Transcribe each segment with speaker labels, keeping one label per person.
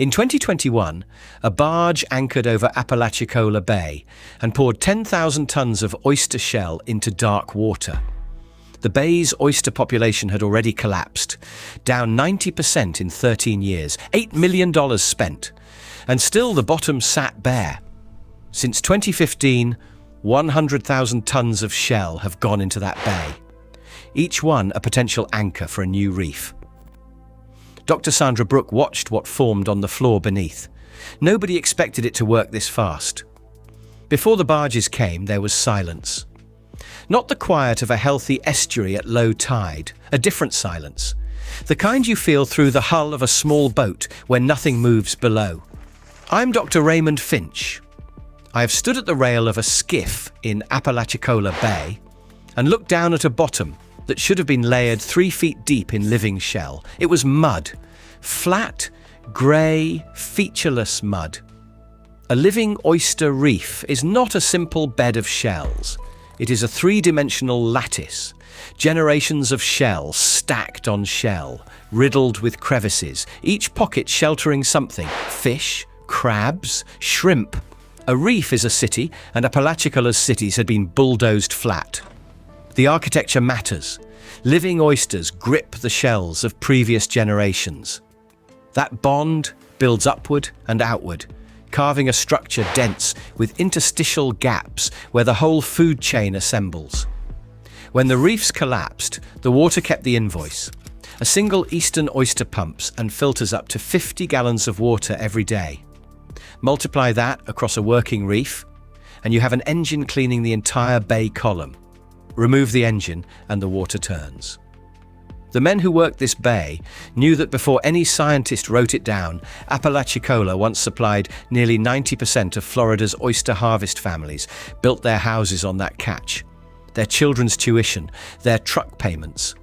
Speaker 1: In 2021, a barge anchored over Apalachicola Bay and poured 10,000 tons of oyster shell into dark water. The bay's oyster population had already collapsed, down 90% in 13 years, $8 million spent, and still the bottom sat bare. Since 2015, 100,000 tons of shell have gone into that bay, each one a potential anchor for a new reef. Dr. Sandra Brooke watched what formed on the floor beneath. Nobody expected it to work this fast. Before the barges came, there was silence. Not the quiet of a healthy estuary at low tide, a different silence. The kind you feel through the hull of a small boat when nothing moves below. I'm Dr. Raymond Finch. I have stood at the rail of a skiff in Apalachicola Bay and looked down at a bottom that should have been layered 3 feet deep in living shell. It was mud. Flat, grey, featureless mud. A living oyster reef is not a simple bed of shells. It is a three-dimensional lattice. Generations of shell stacked on shell, riddled with crevices, each pocket sheltering something. Fish, crabs, shrimp. A reef is a city, and Apalachicola's cities had been bulldozed flat. The architecture matters. Living oysters grip the shells of previous generations. That bond builds upward and outward, carving a structure dense with interstitial gaps where the whole food chain assembles. When the reefs collapsed, the water kept the invoice. A single eastern oyster pumps and filters up to 50 gallons of water every day. Multiply that across a working reef, and you have an engine cleaning the entire bay column. Remove the engine, and the water turns. The men who worked this bay knew that before any scientist wrote it down, Apalachicola once supplied nearly 90% of Florida's oyster harvest families, built their houses on that catch, their children's tuition, their truck payments.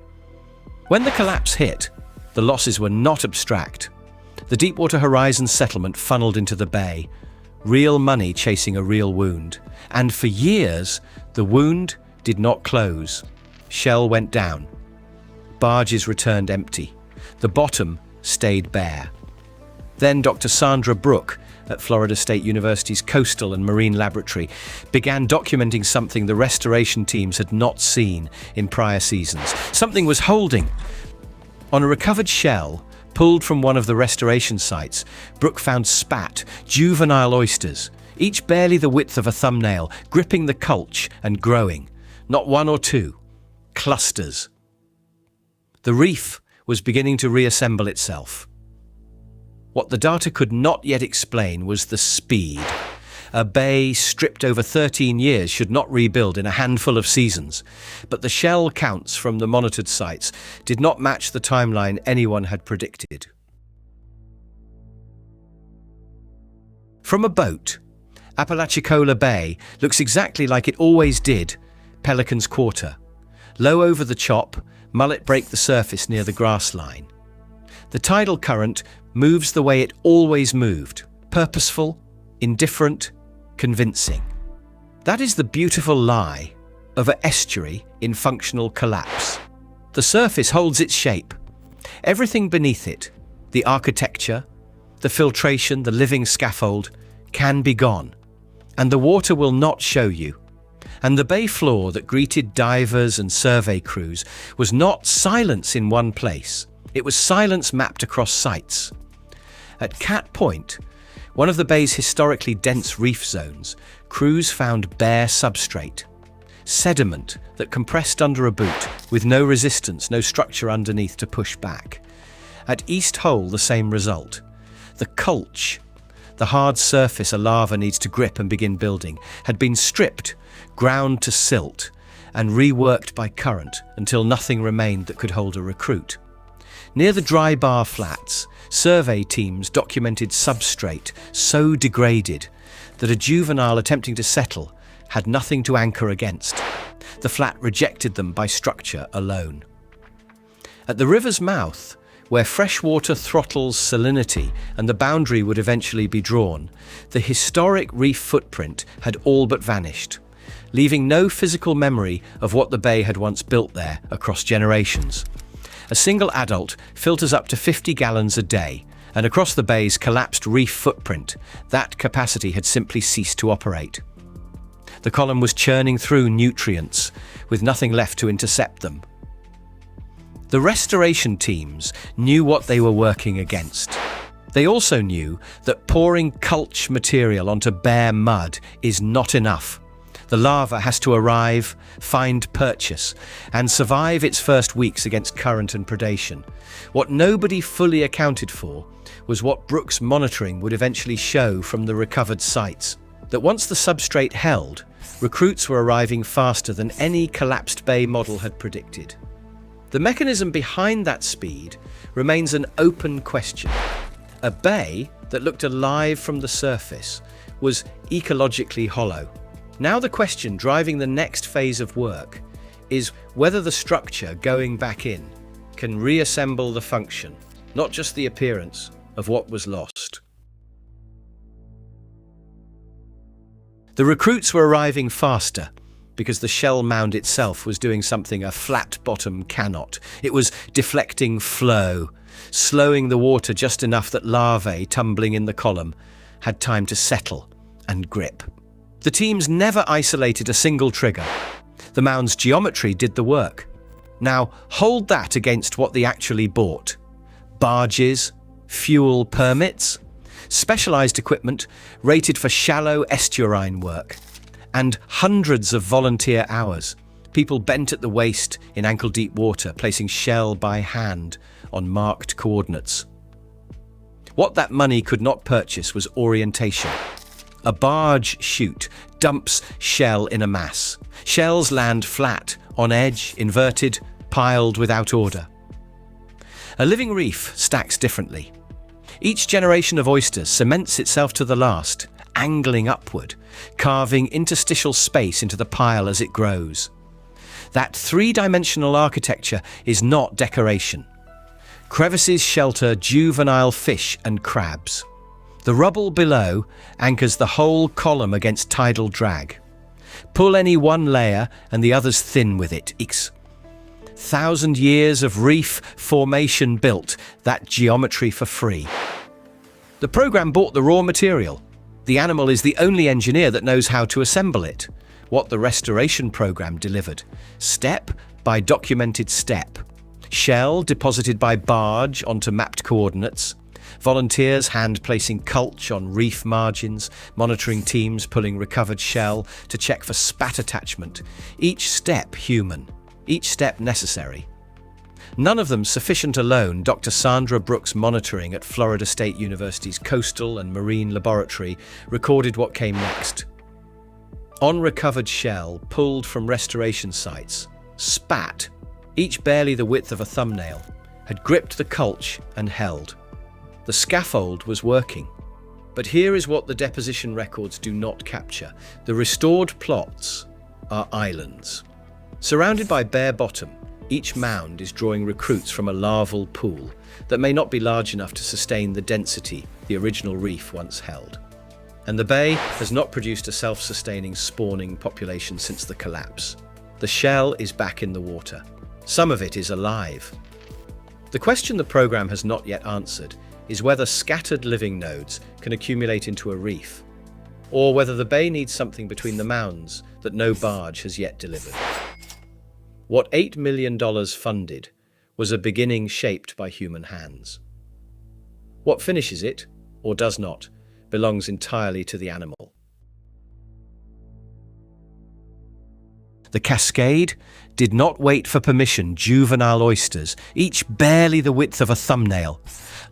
Speaker 1: When the collapse hit, the losses were not abstract. The Deepwater Horizon settlement funneled into the bay, real money chasing a real wound. And for years, the wound did not close. Shell went down. Barges returned empty. The bottom stayed bare. Then Dr. Sandra Brooke at Florida State University's Coastal and Marine Laboratory began documenting something the restoration teams had not seen in prior seasons. Something was holding. On a recovered shell, pulled from one of the restoration sites, Brooke found spat, juvenile oysters, each barely the width of a thumbnail, gripping the culch and growing. Not one or two, clusters. The reef was beginning to reassemble itself. What the data could not yet explain was the speed. A bay stripped over 13 years should not rebuild in a handful of seasons, but the shell counts from the monitored sites did not match the timeline anyone had predicted. From a boat, Apalachicola Bay looks exactly like it always did, Pelican's Quarter. Low over the chop, mullet break the surface near the grass line. The tidal current moves the way it always moved, purposeful, indifferent, convincing. That is the beautiful lie of an estuary in functional collapse. The surface holds its shape. Everything beneath it, the architecture, the filtration, the living scaffold, can be gone. And the water will not show you. And the bay floor that greeted divers and survey crews was not silence in one place. It was silence mapped across sites. At Cat Point, one of the bay's historically dense reef zones, crews found bare substrate, sediment that compressed under a boot with no resistance, no structure underneath to push back. At East Hole, the same result. The culch, the hard surface a lava needs to grip and begin building, had been stripped, ground to silt, and reworked by current until nothing remained that could hold a recruit. Near the dry bar flats, survey teams documented substrate so degraded that a juvenile attempting to settle had nothing to anchor against. The flat rejected them by structure alone. At the river's mouth, where fresh water throttles salinity and the boundary would eventually be drawn, the historic reef footprint had all but vanished, leaving no physical memory of what the bay had once built there across generations. A single adult filters up to 50 gallons a day, and across the bay's collapsed reef footprint, that capacity had simply ceased to operate. The column was churning through nutrients, with nothing left to intercept them. The restoration teams knew what they were working against. They also knew that pouring culch material onto bare mud is not enough. The lava has to arrive, find purchase, and survive its first weeks against current and predation. What nobody fully accounted for was what Brooks' monitoring would eventually show from the recovered sites, that once the substrate held, recruits were arriving faster than any collapsed bay model had predicted. The mechanism behind that speed remains an open question. A bay that looked alive from the surface was ecologically hollow. Now the question driving the next phase of work is whether the structure going back in can reassemble the function, not just the appearance, of what was lost. The recruits were arriving faster because the shell mound itself was doing something a flat bottom cannot. It was deflecting flow, slowing the water just enough that larvae tumbling in the column had time to settle and grip. The teams never isolated a single trigger. The mound's geometry did the work. Now hold that against what they actually bought. Barges, fuel permits, specialized equipment rated for shallow estuarine work, and hundreds of volunteer hours. People bent at the waist in ankle-deep water, placing shell by hand on marked coordinates. What that money could not purchase was orientation. A barge chute dumps shell in a mass. Shells land flat, on edge, inverted, piled without order. A living reef stacks differently. Each generation of oysters cements itself to the last, angling upward, carving interstitial space into the pile as it grows. That three-dimensional architecture is not decoration. Crevices shelter juvenile fish and crabs. The rubble below anchors the whole column against tidal drag. Pull any one layer and the others thin with it. 1,000 years of reef formation built that geometry for free. The program bought the raw material. The animal is the only engineer that knows how to assemble it. What the restoration program delivered, step by documented step. Shell deposited by barge onto mapped coordinates. Volunteers hand-placing culch on reef margins, monitoring teams pulling recovered shell to check for spat attachment. Each step human, each step necessary. None of them sufficient alone. Dr. Sandra Brooks' monitoring at Florida State University's Coastal and Marine Laboratory recorded what came next. On recovered shell pulled from restoration sites, spat, each barely the width of a thumbnail, had gripped the culch and held. The scaffold was working. But here is what the deposition records do not capture. The restored plots are islands. Surrounded by bare bottom, each mound is drawing recruits from a larval pool that may not be large enough to sustain the density the original reef once held. And the bay has not produced a self-sustaining spawning population since the collapse. The shell is back in the water. Some of it is alive. The question the program has not yet answered is whether scattered living nodes can accumulate into a reef, or whether the bay needs something between the mounds that no barge has yet delivered. What $8 million funded was a beginning shaped by human hands. What finishes it, or does not, belongs entirely to the animal. The cascade did not wait for permission. Juvenile oysters, each barely the width of a thumbnail,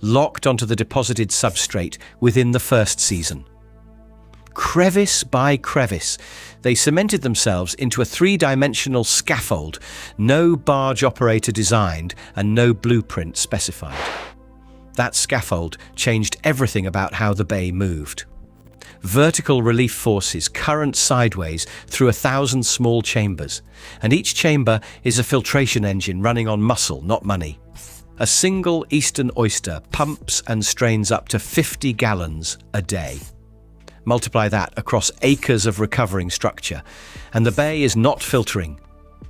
Speaker 1: locked onto the deposited substrate within the first season. Crevice by crevice, they cemented themselves into a three-dimensional scaffold, no barge operator designed and no blueprint specified. That scaffold changed everything about how the bay moved. Vertical relief forces current sideways through 1,000 small chambers, and each chamber is a filtration engine running on muscle, not money. A single eastern oyster pumps and strains up to 50 gallons a day. Multiply that across acres of recovering structure, and the bay is not filtering.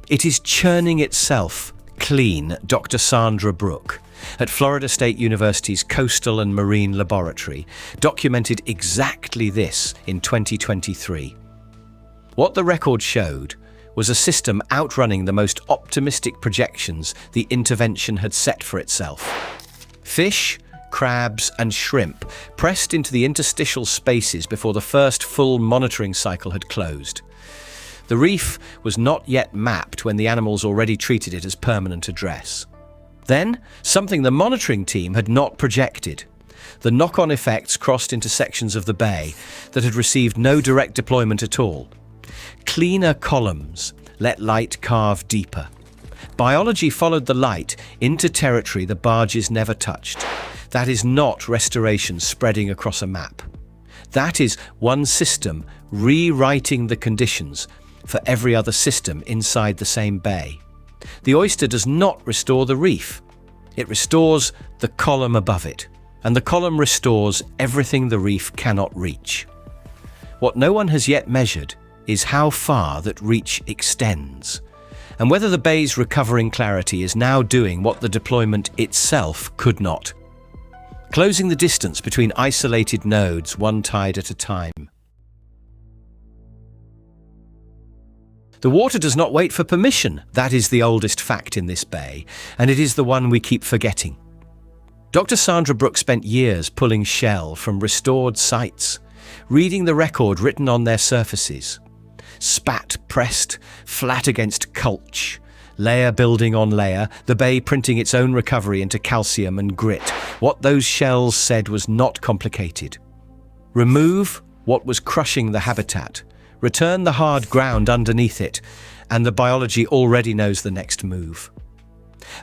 Speaker 1: It is churning itself clean, Dr. Sandra Brooks, at Florida State University's Coastal and Marine Laboratory documented exactly this in 2023. What the record showed was a system outrunning the most optimistic projections the intervention had set for itself. Fish, crabs and shrimp pressed into the interstitial spaces before the first full monitoring cycle had closed. The reef was not yet mapped when the animals already treated it as permanent address. Then, something the monitoring team had not projected. The knock-on effects crossed into sections of the bay that had received no direct deployment at all. Cleaner columns let light carve deeper. Biology followed the light into territory the barges never touched. That is not restoration spreading across a map. That is one system rewriting the conditions for every other system inside the same bay. The oyster does not restore the reef. It restores the column above it, and the column restores everything the reef cannot reach. What no one has yet measured is how far that reach extends, and whether the bay's recovering clarity is now doing what the deployment itself could not. Closing the distance between isolated nodes, one tide at a time. The water does not wait for permission. That is the oldest fact in this bay, and it is the one we keep forgetting. Dr. Sandra Brooks spent years pulling shell from restored sites, reading the record written on their surfaces. Spat pressed, flat against culch, layer building on layer, the bay printing its own recovery into calcium and grit. What those shells said was not complicated. Remove what was crushing the habitat, return the hard ground underneath it, and the biology already knows the next move.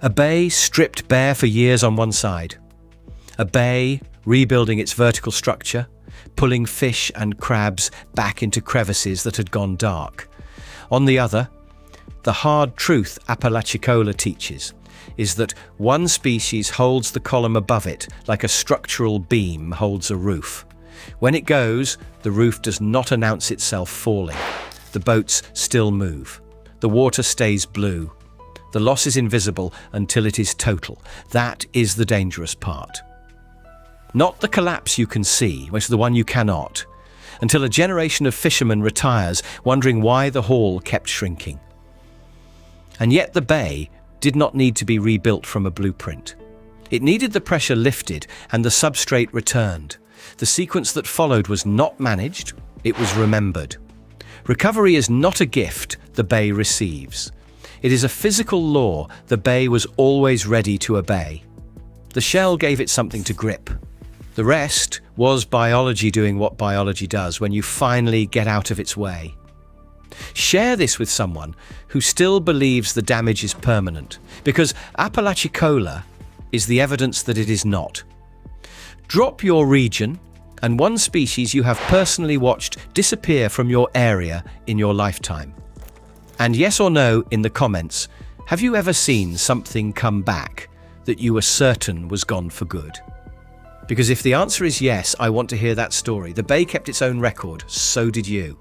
Speaker 1: A bay stripped bare for years on one side. A bay rebuilding its vertical structure, pulling fish and crabs back into crevices that had gone dark. On the other, the hard truth Apalachicola teaches is that one species holds the column above it like a structural beam holds a roof. When it goes, the roof does not announce itself falling. The boats still move. The water stays blue. The loss is invisible until it is total. That is the dangerous part. Not the collapse you can see, which is the one you cannot, until a generation of fishermen retires, wondering why the haul kept shrinking. And yet the bay did not need to be rebuilt from a blueprint. It needed the pressure lifted and the substrate returned. The sequence that followed was not managed, it was remembered. Recovery is not a gift the bay receives. It is a physical law the bay was always ready to obey. The shell gave it something to grip. The rest was biology doing what biology does when you finally get out of its way. Share this with someone who still believes the damage is permanent, because Apalachicola is the evidence that it is not. Drop your region and one species you have personally watched disappear from your area in your lifetime. And yes or no in the comments, have you ever seen something come back that you were certain was gone for good? Because if the answer is yes, I want to hear that story. The bay kept its own record, so did you.